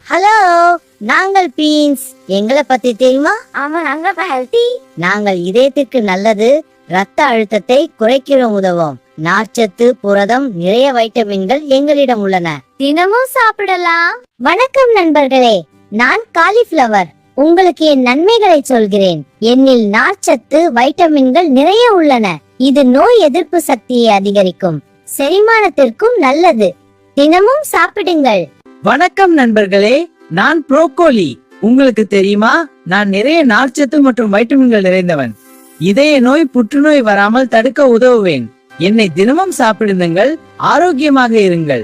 Hello, நாங்கள் beans. எங்களை பத்தி தெரியுமா? ஆமா, நாங்க ஹெல்தி. நாங்கள் இதயத்திற்கு நல்லது, ரத்த அழுத்தத்தை குறைக்கிற உதவும். நார்ச்சத்து, புரதம், நிறைய வைட்டமின்கள் எங்களிடம் உள்ளன. தினமும் சாப்பிடலாம். வணக்கம் நண்பர்களே, நான் காலிஃபிளவர். உங்களுக்கு என் நன்மைகளை சொல்கிறேன். என்னில் நார்ச்சத்து, வைட்டமின்கள் நிறைய உள்ளன. இது நோய் எதிர்ப்பு சக்தியை அதிகரிக்கும், செரிமானத்திற்கும் நல்லது. தினமும் சாப்பிடுங்கள். வணக்கம் நண்பர்களே, நான் புரோக்கோலி. உங்களுக்கு தெரியுமா, நான் நிறைய நார்ச்சத்து மற்றும் வைட்டமின்கள் நிறைந்தவன். இதய நோய், புற்றுநோய் வராமல் தடுக்க உதவுவேன். என்னை தினமும் சாப்பிடுங்கள், ஆரோக்கியமாக இருங்கள்.